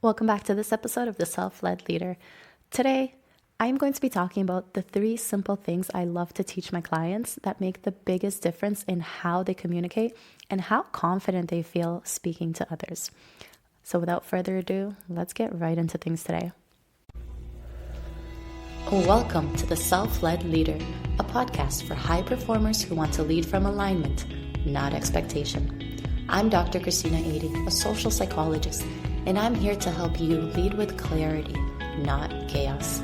Welcome back to this episode of The Self-Led Leader. Today, I'm going to be talking about the 3 simple things I love to teach my clients that make the biggest difference in how they communicate and how confident they feel speaking to others. So without further ado, let's get right into things today. Welcome to The Self-Led Leader, a podcast for high performers who want to lead from alignment, not expectation. I'm Dr. Christina Ady, a social psychologist, and I'm here to help you lead with clarity, not chaos.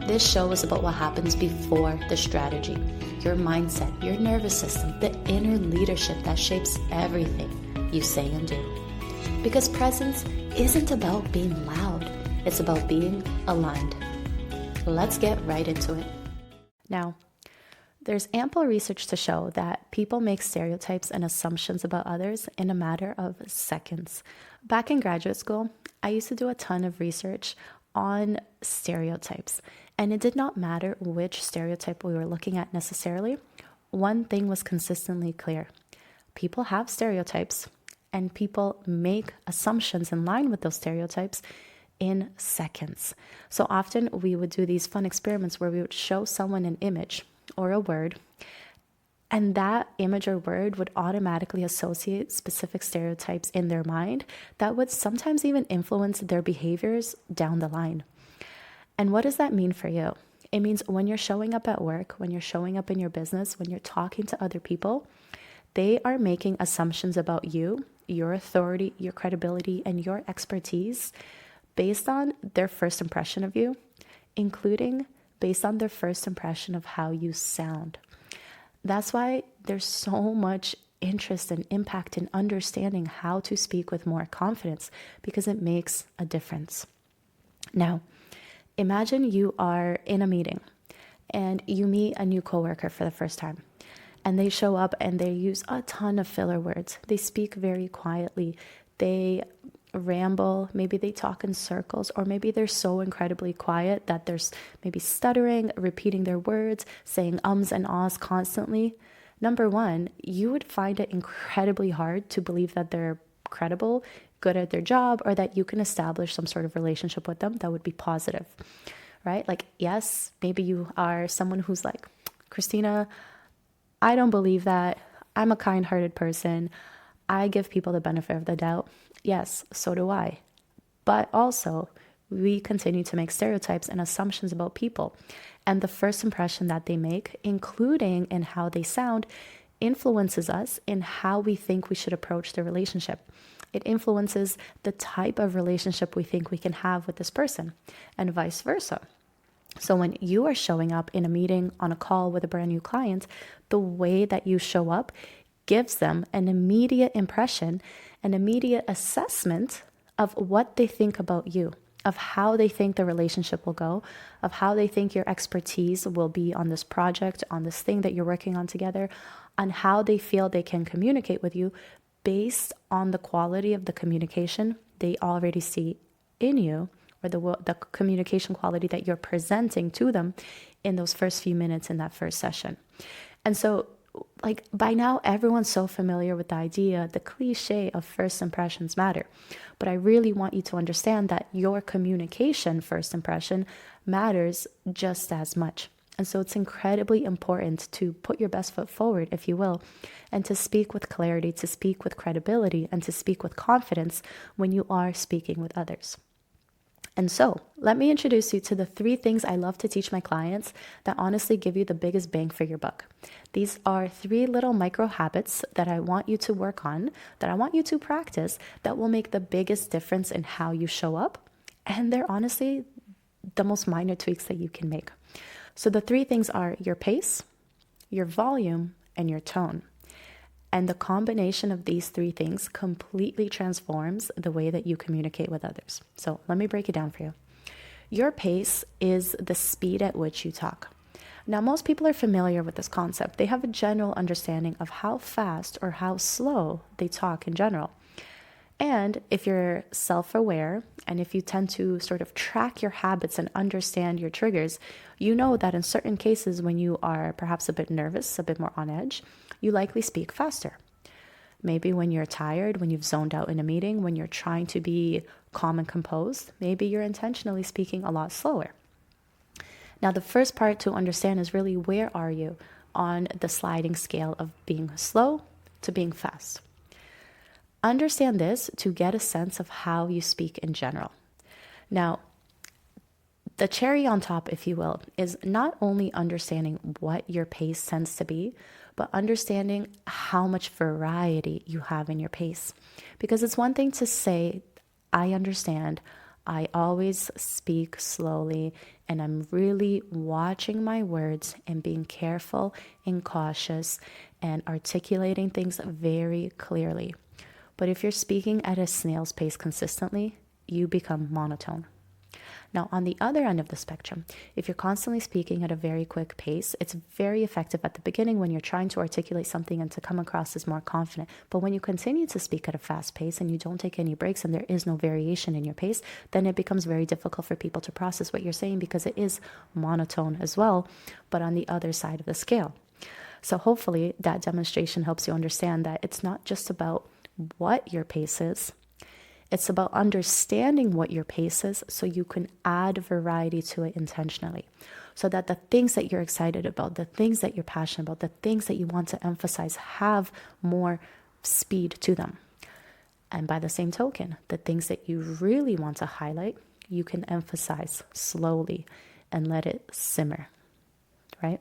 This show is about what happens before the strategy, your mindset, your nervous system, the inner leadership that shapes everything you say and do. Because presence isn't about being loud, it's about being aligned. Let's get right into it. Now, there's ample research to show that people make stereotypes and assumptions about others in a matter of seconds. Back in graduate school, I used to do a ton of research on stereotypes, and it did not matter which stereotype we were looking at necessarily. One thing was consistently clear. People have stereotypes, and people make assumptions in line with those stereotypes in seconds. So often we would do these fun experiments where we would show someone an image or a word, and that image or word would automatically associate specific stereotypes in their mind that would sometimes even influence their behaviors down the line. And what does that mean for you? It means when you're showing up at work, when you're showing up in your business, when you're talking to other people, they are making assumptions about you, your authority, your credibility, and your expertise based on their first impression of you, including based on their first impression of how you sound. That's why there's so much interest and impact in understanding how to speak with more confidence, because it makes a difference. Now, imagine you are in a meeting and you meet a new coworker for the first time, and they show up and they use a ton of filler words. They speak very quietly. They ramble, maybe they talk in circles, or maybe they're so incredibly quiet that there's maybe stuttering, repeating their words, saying ums and ahs constantly. Number one, you would find it incredibly hard to believe that they're credible, good at their job, or that you can establish some sort of relationship with them that would be positive, right? Like, yes, maybe you are someone who's like, Christina, I don't believe that. I'm a kind-hearted person. I give people the benefit of the doubt. Yes, so do I. But also, we continue to make stereotypes and assumptions about people. And the first impression that they make, including in how they sound, influences us in how we think we should approach the relationship. It influences the type of relationship we think we can have with this person, and vice versa. So when you are showing up in a meeting, on a call with a brand new client, the way that you show up gives them an immediate impression, an immediate assessment of what they think about you, of how they think the relationship will go, of how they think your expertise will be on this project, on this thing that you're working on together, on how they feel they can communicate with you based on the quality of the communication they already see in you, or the communication quality that you're presenting to them in those first few minutes in that first session. And so, like, by now, everyone's so familiar with the idea, the cliche of first impressions matter. But I really want you to understand that your communication first impression matters just as much. And so it's incredibly important to put your best foot forward, if you will, and to speak with clarity, to speak with credibility, and to speak with confidence when you are speaking with others. And so, let me introduce you to the 3 things I love to teach my clients that honestly give you the biggest bang for your buck. These are 3 little micro habits that I want you to work on, that I want you to practice, that will make the biggest difference in how you show up. And they're honestly the most minor tweaks that you can make. So the 3 things are your pace, your volume, and your tone. And the combination of these 3 things completely transforms the way that you communicate with others. So let me break it down for you. Your pace is the speed at which you talk. Now, most people are familiar with this concept. They have a general understanding of how fast or how slow they talk in general. And if you're self-aware, and if you tend to sort of track your habits and understand your triggers, you know that in certain cases when you are perhaps a bit nervous, a bit more on edge, you likely speak faster. Maybe when you're tired, when you've zoned out in a meeting, when you're trying to be calm and composed. Maybe you're intentionally speaking a lot slower. Now, the first part to understand is really, where are you on the sliding scale of being slow to being fast? Understand this to get a sense of how you speak in general. Now, the cherry on top, if you will, is not only understanding what your pace tends to be, but understanding how much variety you have in your pace. Because it's one thing to say, I understand, I always speak slowly, and I'm really watching my words and being careful and cautious and articulating things very clearly. But if you're speaking at a snail's pace consistently, you become monotone. Now, on the other end of the spectrum, if you're constantly speaking at a very quick pace, it's very effective at the beginning when you're trying to articulate something and to come across as more confident. But when you continue to speak at a fast pace and you don't take any breaks and there is no variation in your pace, then it becomes very difficult for people to process what you're saying, because it is monotone as well, but on the other side of the scale. So hopefully that demonstration helps you understand that it's not just about what your pace is. It's about understanding what your pace is so you can add variety to it intentionally. So that the things that you're excited about, the things that you're passionate about, the things that you want to emphasize have more speed to them. And by the same token, the things that you really want to highlight, you can emphasize slowly and let it simmer, right?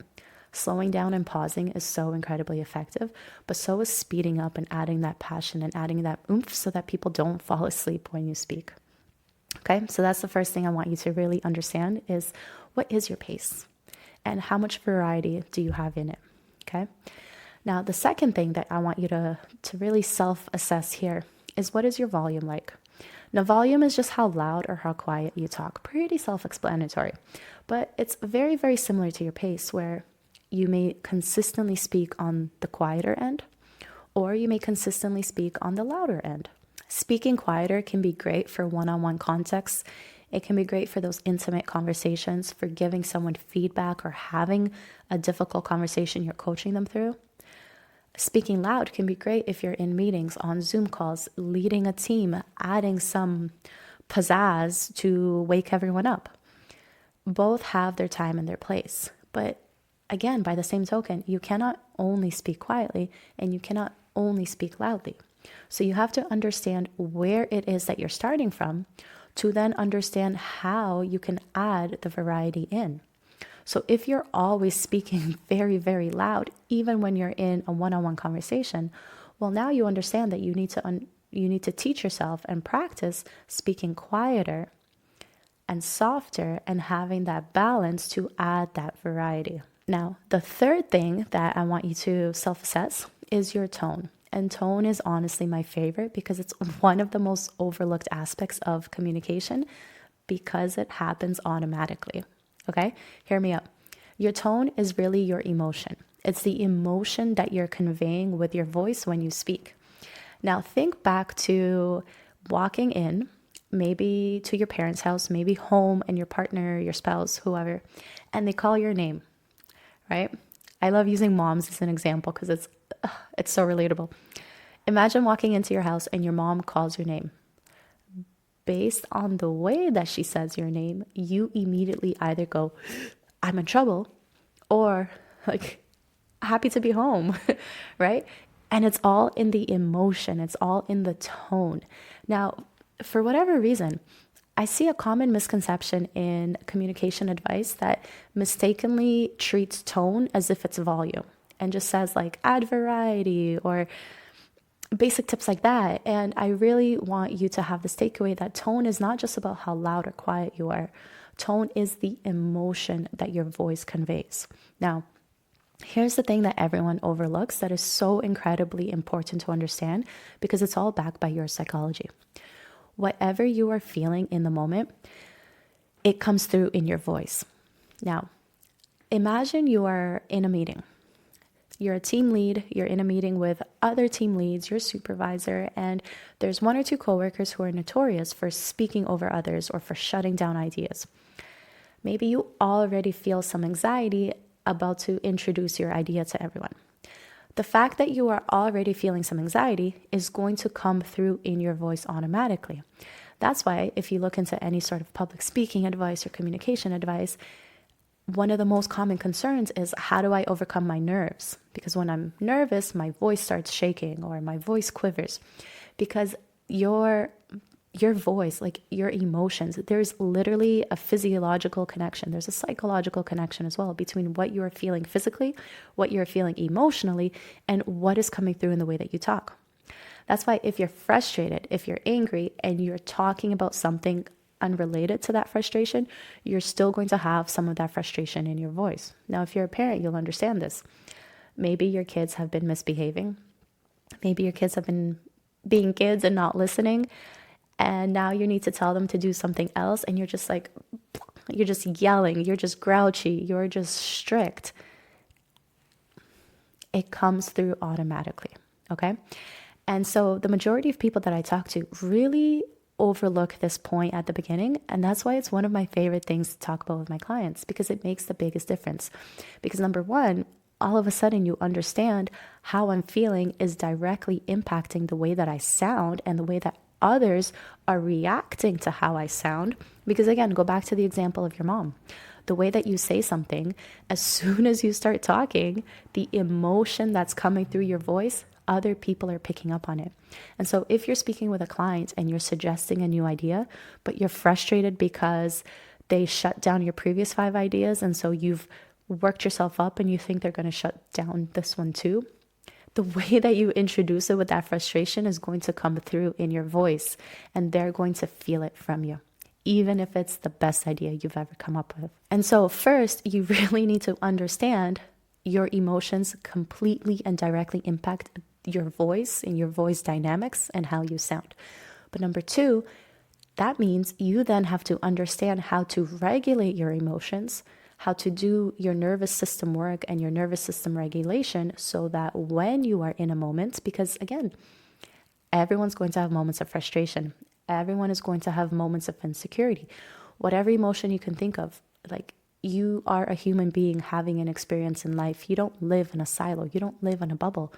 Slowing down and pausing is so incredibly effective, but so is speeding up and adding that passion and adding that oomph so that people don't fall asleep when you speak. Okay, so that's the first thing I want you to really understand is, what is your pace and how much variety do you have in it? Okay, now the second thing that I want you to really self-assess here is, what is your volume like? Now, volume is just how loud or how quiet you talk. Pretty self-explanatory, but it's very, very similar to your pace, where you may consistently speak on the quieter end, or you may consistently speak on the louder end. Speaking quieter can be great for one-on-one contexts. It can be great for those intimate conversations, for giving someone feedback or having a difficult conversation you're coaching them through. Speaking loud can be great if you're in meetings, on Zoom calls, leading a team, adding some pizzazz to wake everyone up. Both have their time and their place, but again, by the same token, you cannot only speak quietly and you cannot only speak loudly. So you have to understand where it is that you're starting from to then understand how you can add the variety in. So if you're always speaking very, very loud, even when you're in a one-on-one conversation, well, now you understand that you need to teach yourself and practice speaking quieter and softer and having that balance to add that variety. Now, the third thing that I want you to self-assess is your tone. And tone is honestly my favorite, because it's one of the most overlooked aspects of communication, because it happens automatically. Okay, hear me out. Your tone is really your emotion. It's the emotion that you're conveying with your voice when you speak. Now, think back to walking in, maybe to your parents' house, maybe home, and your partner, your spouse, whoever, and they call your name. Right? I love using moms as an example because it's so relatable. Imagine walking into your house and your mom calls your name. Based on the way that she says your name, you immediately either go, I'm in trouble, or like, happy to be home, right? And it's all in the emotion. It's all in the tone. Now, for whatever reason, I see a common misconception in communication advice that mistakenly treats tone as if it's volume and just says like, add variety or basic tips like that. And I really want you to have this takeaway that tone is not just about how loud or quiet you are. Tone is the emotion that your voice conveys. Now, here's the thing that everyone overlooks that is so incredibly important to understand, because it's all backed by your psychology. Whatever you are feeling in the moment, it comes through in your voice. Now, imagine you are in a meeting. You're a team lead, you're in a meeting with other team leads, your supervisor, and there's one or two coworkers who are notorious for speaking over others or for shutting down ideas. Maybe you already feel some anxiety about to introduce your idea to everyone. The fact that you are already feeling some anxiety is going to come through in your voice automatically. That's why if you look into any sort of public speaking advice or communication advice, one of the most common concerns is, how do I overcome my nerves? Because when I'm nervous, my voice starts shaking or my voice quivers. Because your voice, like your emotions, there's literally a physiological connection. There's a psychological connection as well between what you're feeling physically, what you're feeling emotionally, and what is coming through in the way that you talk. That's why if you're frustrated, if you're angry, and you're talking about something unrelated to that frustration, you're still going to have some of that frustration in your voice. Now, if you're a parent, you'll understand this. Maybe your kids have been misbehaving. Maybe your kids have been being kids and not listening. And now you need to tell them to do something else. And you're just like, you're just yelling. You're just grouchy. You're just strict. It comes through automatically. Okay. And so the majority of people that I talk to really overlook this point at the beginning. And that's why it's one of my favorite things to talk about with my clients, because it makes the biggest difference. Because number one, all of a sudden you understand how I'm feeling is directly impacting the way that I sound and the way that others are reacting to how I sound. Because again, go back to the example of your mom. The way that you say something, as soon as you start talking, the emotion that's coming through your voice, other people are picking up on it. And so if you're speaking with a client and you're suggesting a new idea, but you're frustrated because they shut down your previous 5 ideas, and so you've worked yourself up and you think they're going to shut down this one too, the way that you introduce it with that frustration is going to come through in your voice, and they're going to feel it from you, even if it's the best idea you've ever come up with. And so first, you really need to understand your emotions completely and directly impact your voice and your voice dynamics and how you sound. But number 2, that means you then have to understand how to regulate your emotions, how to do your nervous system work and your nervous system regulation, so that when you are in a moment, because again, everyone's going to have moments of frustration. Everyone is going to have moments of insecurity. Whatever emotion you can think of, like, you are a human being having an experience in life. You don't live in a silo. You don't live in a bubble.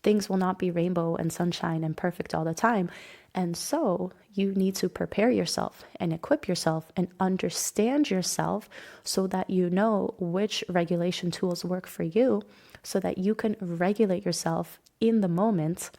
Things will not be rainbow and sunshine and perfect all the time. And so you need to prepare yourself and equip yourself and understand yourself so that you know which regulation tools work for you, so that you can regulate yourself in the moment,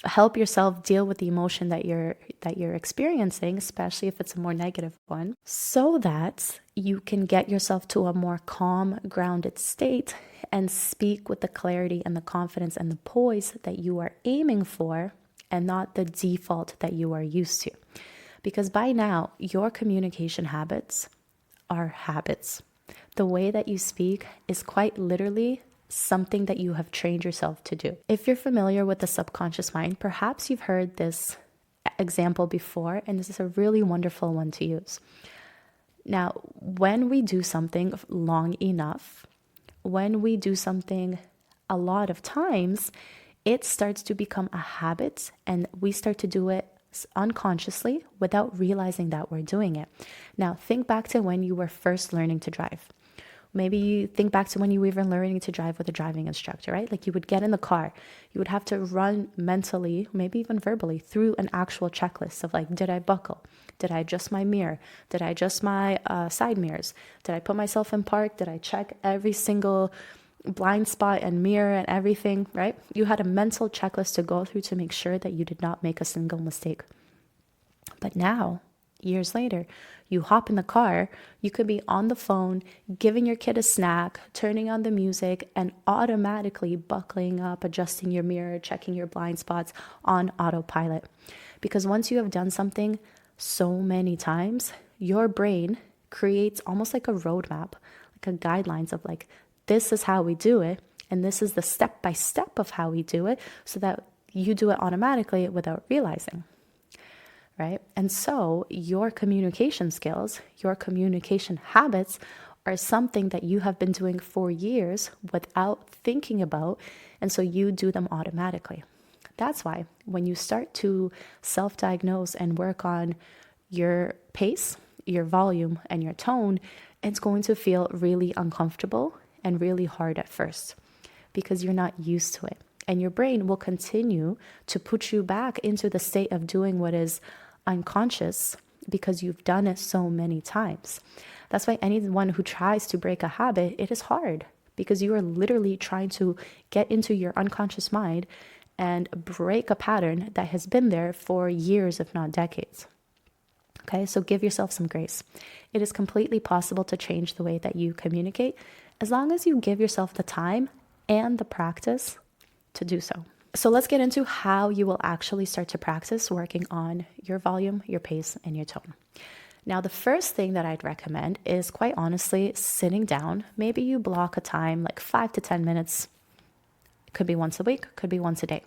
help yourself deal with the emotion that you're experiencing, especially if it's a more negative one, so that you can get yourself to a more calm, grounded state and speak with the clarity and the confidence and the poise that you are aiming for, and not the default that you are used to. Because by now, your communication habits are habits. The way that you speak is quite literally something that you have trained yourself to do. If you're familiar with the subconscious mind, perhaps you've heard this example before, and this is a really wonderful one to use. Now, when we do something long enough, when we do something a lot of times, it starts to become a habit, and we start to do it unconsciously without realizing that we're doing it. Now, think back to when you were first learning to drive. Maybe you think back to when you were even learning to drive with a driving instructor, right? Like, you would get in the car, you would have to run mentally, maybe even verbally, through an actual checklist of like, did I buckle? Did I adjust my mirror? Did I adjust my side mirrors? Did I put myself in park? Did I check every single blind spot and mirror and everything, right? You had a mental checklist to go through to make sure that you did not make a single mistake. But now, years later, you hop in the car, you could be on the phone, giving your kid a snack, turning on the music, and automatically buckling up, adjusting your mirror, checking your blind spots on autopilot. Because once you have done something so many times, your brain creates almost like a roadmap, like a guidelines of like, this is how we do it, and this is the step-by-step of how we do it, so that you do it automatically without realizing. Right? And so your communication skills, your communication habits are something that you have been doing for years without thinking about. And so you do them automatically. That's why when you start to self-diagnose and work on your pace, your volume, and your tone, it's going to feel really uncomfortable and really hard at first, because you're not used to it. And your brain will continue to put you back into the state of doing what is unconscious because you've done it so many times. That's why anyone who tries to break a habit, it is hard because you are literally trying to get into your unconscious mind and break a pattern that has been there for years, if not decades. Okay, so give yourself some grace. It is completely possible to change the way that you communicate as long as you give yourself the time and the practice to do so. So let's get into how you will actually start to practice working on your volume, your pace, and your tone. Now, the first thing that I'd recommend is quite honestly sitting down. Maybe you block a time like 5 to 10 minutes. It could be once a week, could be once a day.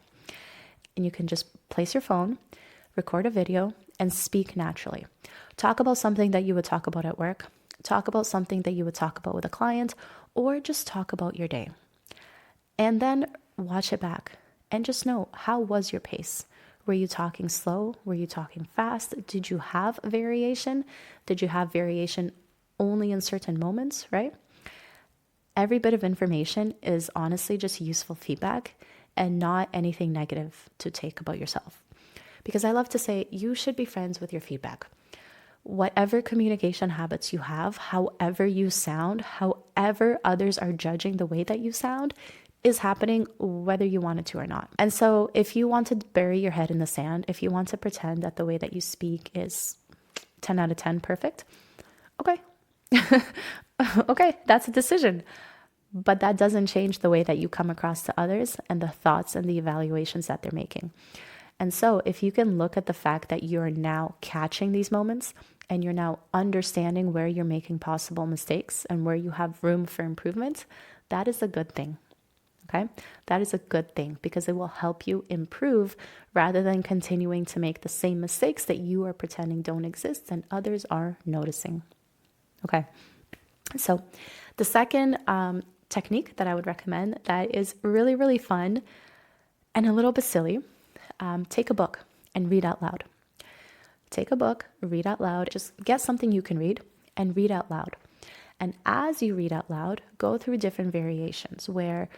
And you can just place your phone, record a video, and speak naturally. Talk about something that you would talk about at work. Talk about something that you would talk about with a client, or just talk about your day. And then watch it back and just know, how was your pace? Were you talking slow? Were you talking fast? Did you have variation? Did you have variation only in certain moments, right? Every bit of information is honestly just useful feedback and not anything negative to take about yourself. Because I love to say, you should be friends with your feedback. Whatever communication habits you have, however you sound, however others are judging the way that you sound, is happening whether you want it to or not. And so if you want to bury your head in the sand, if you want to pretend that the way that you speak is 10 out of 10 perfect, okay. Okay, that's a decision. But that doesn't change the way that you come across to others and the thoughts and the evaluations that they're making. And so if you can look at the fact that you're now catching these moments and you're now understanding where you're making possible mistakes and where you have room for improvement, that is a good thing. Okay, that is a good thing because it will help you improve rather than continuing to make the same mistakes that you are pretending don't exist and others are noticing. Okay, so the second technique that I would recommend that is really, really fun and a little bit silly, take a book and read out loud. Take a book, read out loud, just get something you can read and read out loud. And as you read out loud, go through different variations where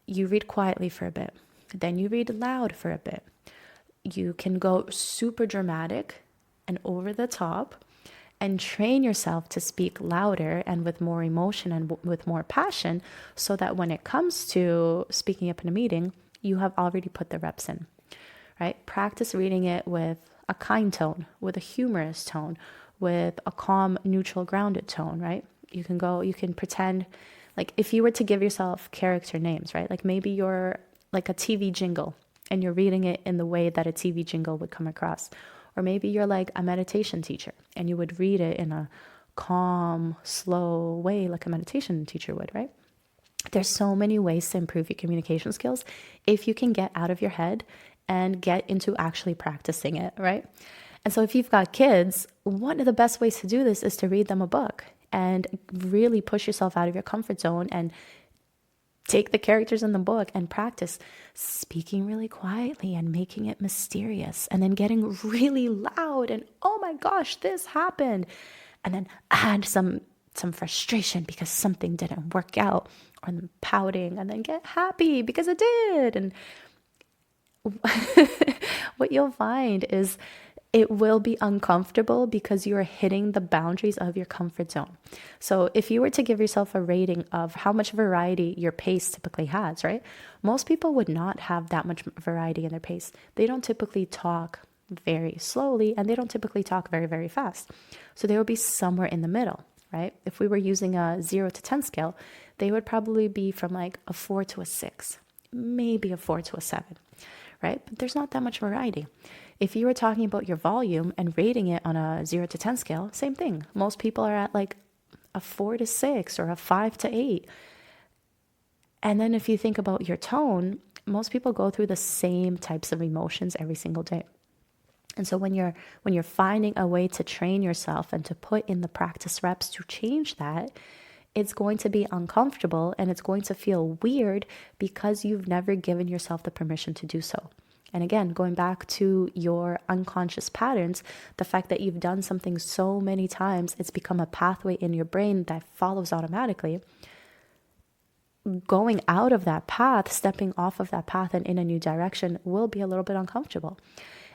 you read quietly for a bit, then you read loud for a bit. You can go super dramatic and over the top and train yourself to speak louder and with more emotion and with more passion so that when it comes to speaking up in a meeting, you have already put the reps in, right? Practice reading it with a kind tone, with a humorous tone, with a calm, neutral, grounded tone, right? You can pretend like if you were to give yourself character names, right? Like maybe you're like a TV jingle and you're reading it in the way that a TV jingle would come across. Or maybe you're like a meditation teacher and you would read it in a calm, slow way like a meditation teacher would, right? There's so many ways to improve your communication skills if you can get out of your head and get into actually practicing it, right? And so if you've got kids, one of the best ways to do this is to read them a book and really push yourself out of your comfort zone and take the characters in the book and practice speaking really quietly and making it mysterious and then getting really loud and, oh my gosh, this happened. And then add some frustration because something didn't work out, or then pouting and then get happy because it did. And what you'll find is it will be uncomfortable because you are hitting the boundaries of your comfort zone. So if you were to give yourself a rating of how much variety your pace typically has, right? Most people would not have that much variety in their pace. They don't typically talk very slowly and they don't typically talk very, very fast. So they will be somewhere in the middle, right? If we were using a 0 to 10 scale, they would probably be from like a 4 to a 6, maybe a 4 to a 7, right? But there's not that much variety. If you were talking about your volume and rating it on a 0 to 10 scale, same thing. Most people are at like a 4 to 6 or a 5 to 8. And then if you think about your tone, most people go through the same types of emotions every single day. And so when you're finding a way to train yourself and to put in the practice reps to change that, it's going to be uncomfortable and it's going to feel weird because you've never given yourself the permission to do so. And again, going back to your unconscious patterns, the fact that you've done something so many times, it's become a pathway in your brain that follows automatically. going out of that path, stepping off of that path and in a new direction will be a little bit uncomfortable.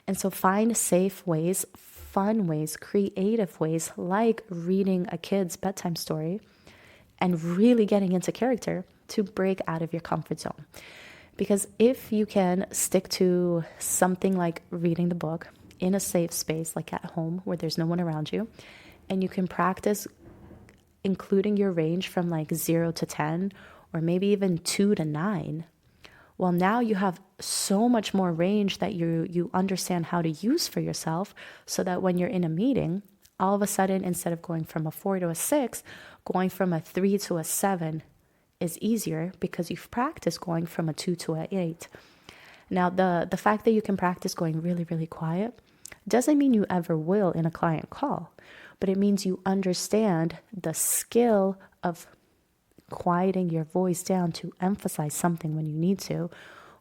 And so find safe ways, fun ways, creative ways, like reading a kid's bedtime story and really getting into character to break out of your comfort zone. Because if you can stick to something like reading the book in a safe space, like at home where there's no one around you, and you can practice including your range from like 0 to 10, or maybe even 2 to 9, well, now you have so much more range that you understand how to use for yourself, so that when you're in a meeting, all of a sudden, instead of going from a 4 to a 6, going from a 3 to a 7 is easier because you've practiced going from a 2 to an 8. Now, the fact that you can practice going really, really quiet doesn't mean you ever will in a client call, but it means you understand the skill of quieting your voice down to emphasize something when you need to,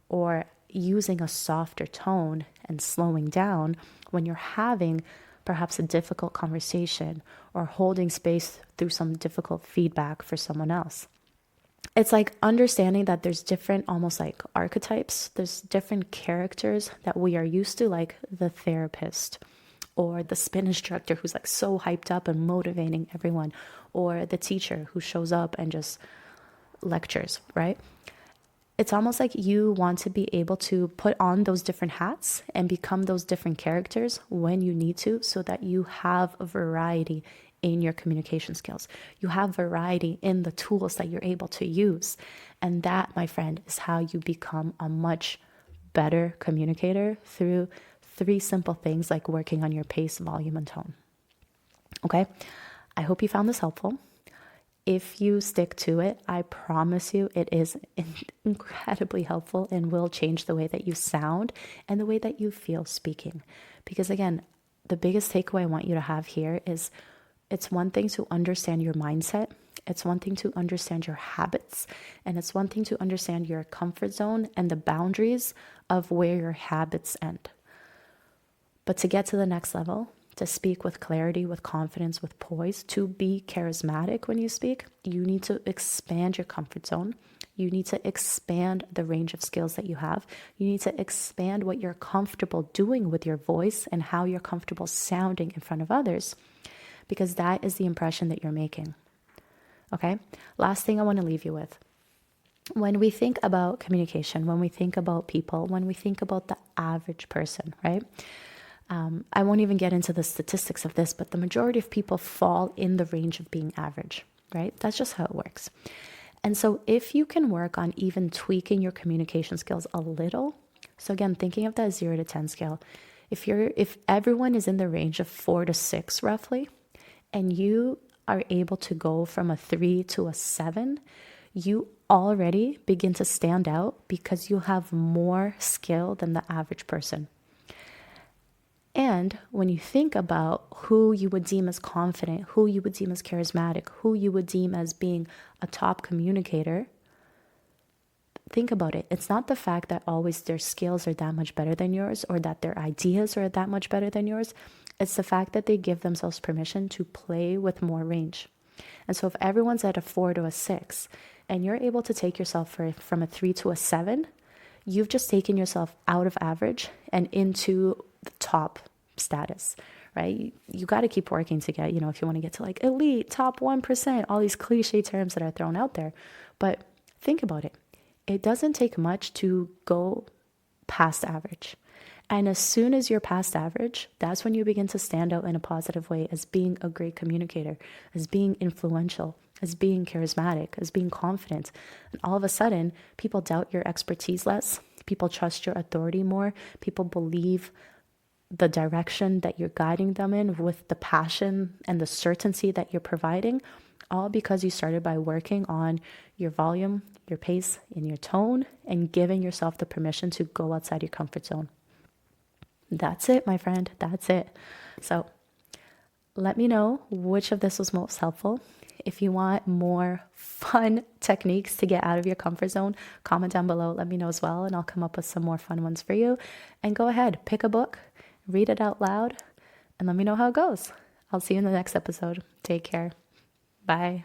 or using a softer tone and slowing down when you're having perhaps a difficult conversation or holding space through some difficult feedback for someone else. It's like understanding that there's different, almost like archetypes, there's different characters that we are used to, like the therapist or the spin instructor who's like so hyped up and motivating everyone, or the teacher who shows up and just lectures, right? It's almost like you want to be able to put on those different hats and become those different characters when you need to, so that you have a variety in your communication skills. You have variety in the tools that you're able to use. And that, my friend, is how you become a much better communicator, through 3 simple things like working on your pace, volume, and tone. Okay? I hope you found this helpful. If you stick to it, I promise you it is incredibly helpful and will change the way that you sound and the way that you feel speaking. Because again, the biggest takeaway I want you to have here is, it's one thing to understand your mindset. It's one thing to understand your habits. And it's one thing to understand your comfort zone and the boundaries of where your habits end. But to get to the next level, to speak with clarity, with confidence, with poise, to be charismatic when you speak, you need to expand your comfort zone. You need to expand the range of skills that you have. You need to expand what you're comfortable doing with your voice and how you're comfortable sounding in front of others, because that is the impression that you're making. Okay? Last thing I want to leave you with. When we think about communication, when we think about people, when we think about the average person, right? I won't even get into the statistics of this, but the majority of people fall in the range of being average, right? That's just how it works. And so if you can work on even tweaking your communication skills a little, so again, thinking of that 0 to 10 scale, if everyone is in the range of 4 to 6 roughly, and you are able to go from a 3 to a 7, you already begin to stand out because you have more skill than the average person. And when you think about who you would deem as confident, who you would deem as charismatic, who you would deem as being a top communicator, think about it. It's not the fact that always their skills are that much better than yours, or that their ideas are that much better than yours. It's the fact that they give themselves permission to play with more range. And so if everyone's at a 4 to a 6, and you're able to take yourself from a 3 to a 7, you've just taken yourself out of average and into the top status, right? You got to keep working to get, if you want to get to like elite, top 1%, all these cliche terms that are thrown out there. But think about it. It doesn't take much to go past average. And as soon as you're past average, that's when you begin to stand out in a positive way as being a great communicator, as being influential, as being charismatic, as being confident. And all of a sudden, people doubt your expertise less. People trust your authority more. People believe the direction that you're guiding them in with the passion and the certainty that you're providing, all because you started by working on your volume, your pace, and your tone, and giving yourself the permission to go outside your comfort zone. That's it, my friend. That's it. So let me know which of this was most helpful. If you want more fun techniques to get out of your comfort zone, comment down below. Let me know as well, and I'll come up with some more fun ones for you. And go ahead, pick a book, read it out loud, and let me know how it goes. I'll see you in the next episode. Take care. Bye.